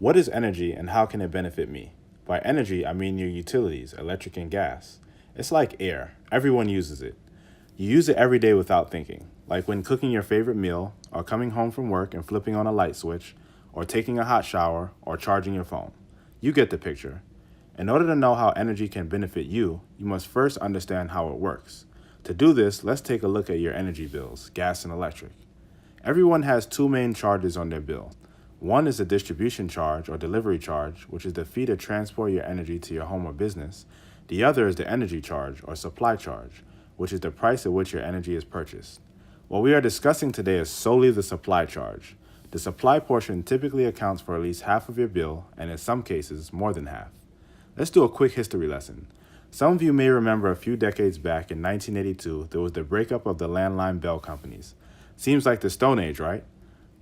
What is energy and how can it benefit me? By energy, I mean your utilities, electric and gas. It's like air. Everyone uses it. You use it every day without thinking, like when cooking your favorite meal, or coming home from work and flipping on a light switch, or taking a hot shower, or charging your phone. You get the picture. In order to know how energy can benefit you, you must first understand how it works. To do this, let's take a look at your energy bills, gas and electric. Everyone has two main charges on their bill. One is the distribution charge or delivery charge, which is the fee to transport your energy to your home or business. The other is the energy charge or supply charge, which is the price at which your energy is purchased. What we are discussing today is solely the supply charge. The supply portion typically accounts for at least half of your bill, and in some cases, more than half. Let's do a quick history lesson. Some of you may remember a few decades back in 1982, there was the breakup of the landline bell companies. Seems like the Stone Age, right?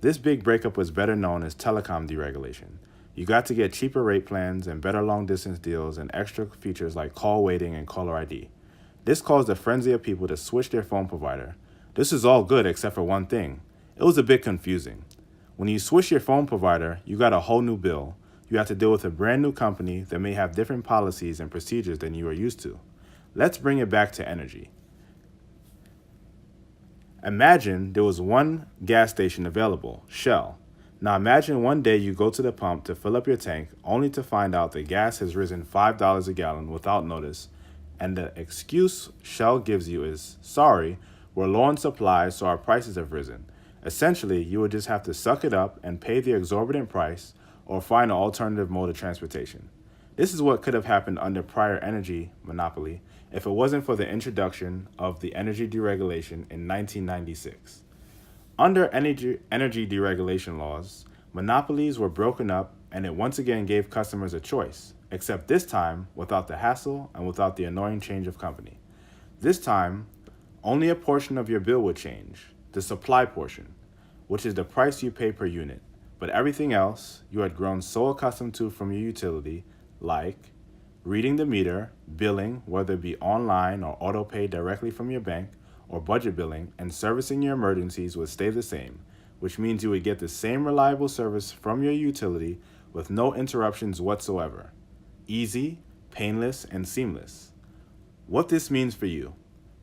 This big breakup was better known as telecom deregulation. You got to get cheaper rate plans and better long-distance deals and extra features like call waiting and caller ID. This caused a frenzy of people to switch their phone provider. This is all good except for one thing. It was a bit confusing. When you switch your phone provider, you got a whole new bill. You have to deal with a brand new company that may have different policies and procedures than you are used to. Let's bring it back to energy. Imagine there was one gas station available, Shell. Now imagine one day you go to the pump to fill up your tank only to find out the gas has risen $5 a gallon without notice, and the excuse Shell gives you is, sorry, we're low on supply so our prices have risen. Essentially, you would just have to suck it up and pay the exorbitant price or find an alternative mode of transportation. This is what could have happened under prior energy monopoly if it wasn't for the introduction of the energy deregulation in 1996. Under energy deregulation laws, monopolies were broken up and it once again gave customers a choice, except this time without the hassle and without the annoying change of company. This time, only a portion of your bill would change, the supply portion, which is the price you pay per unit, but everything else you had grown so accustomed to from your utility, like reading the meter, billing, whether it be online or auto pay directly from your bank, or budget billing, and servicing your emergencies would stay the same, which means you would get the same reliable service from your utility with no interruptions whatsoever. Easy, painless, and seamless. What this means for you.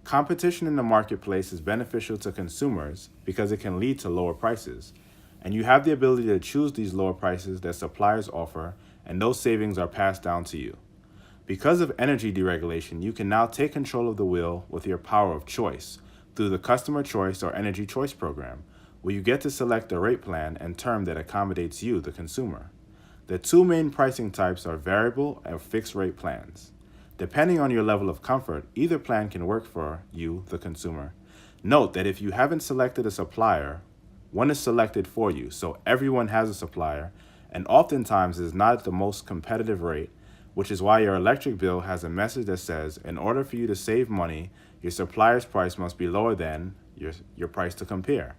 Competition in the marketplace is beneficial to consumers because it can lead to lower prices, and you have the ability to choose these lower prices that suppliers offer, and those savings are passed down to you. Because of energy deregulation, you can now take control of the wheel with your power of choice through the Customer Choice or Energy Choice program, where you get to select a rate plan and term that accommodates you, the consumer. The two main pricing types are variable and fixed rate plans. Depending on your level of comfort, either plan can work for you, the consumer. Note that if you haven't selected a supplier, one is selected for you, so everyone has a supplier, and oftentimes is not at the most competitive rate, which is why your electric bill has a message that says, in order for you to save money, your supplier's price must be lower than your price to compare.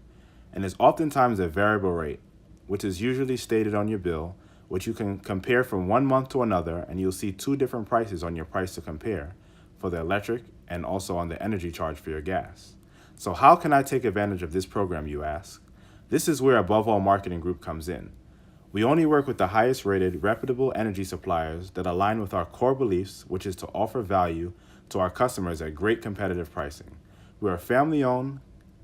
And is oftentimes a variable rate, which is usually stated on your bill, which you can compare from one month to another, and you'll see two different prices on your price to compare for the electric and also on the energy charge for your gas. So how can I take advantage of this program, you ask? This is where Above All Marketing Group comes in. We only work with the highest rated, reputable energy suppliers that align with our core beliefs, which is to offer value to our customers at great competitive pricing. We are a family-owned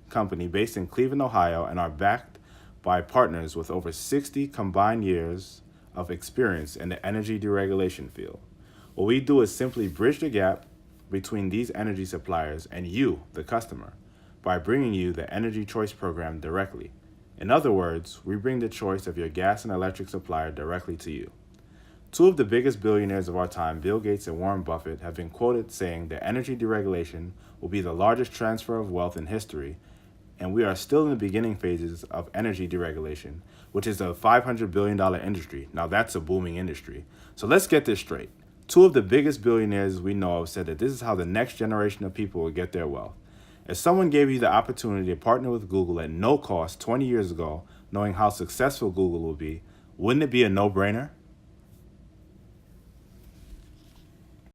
company based in Cleveland, Ohio, and are backed by partners with over 60 combined years of experience in the energy deregulation field. What we do is simply bridge the gap between these energy suppliers and you, the customer, by bringing you the Energy Choice program directly. In other words, we bring the choice of your gas and electric supplier directly to you. Two of the biggest billionaires of our time, Bill Gates and Warren Buffett, have been quoted saying that energy deregulation will be the largest transfer of wealth in history, and we are still in the beginning phases of energy deregulation, which is a $500 billion industry. Now that's a booming industry. So let's get this straight. Two of the biggest billionaires we know of said that this is how the next generation of people will get their wealth. If someone gave you the opportunity to partner with Google at no cost 20 years ago, knowing how successful Google will be, wouldn't it be a no-brainer?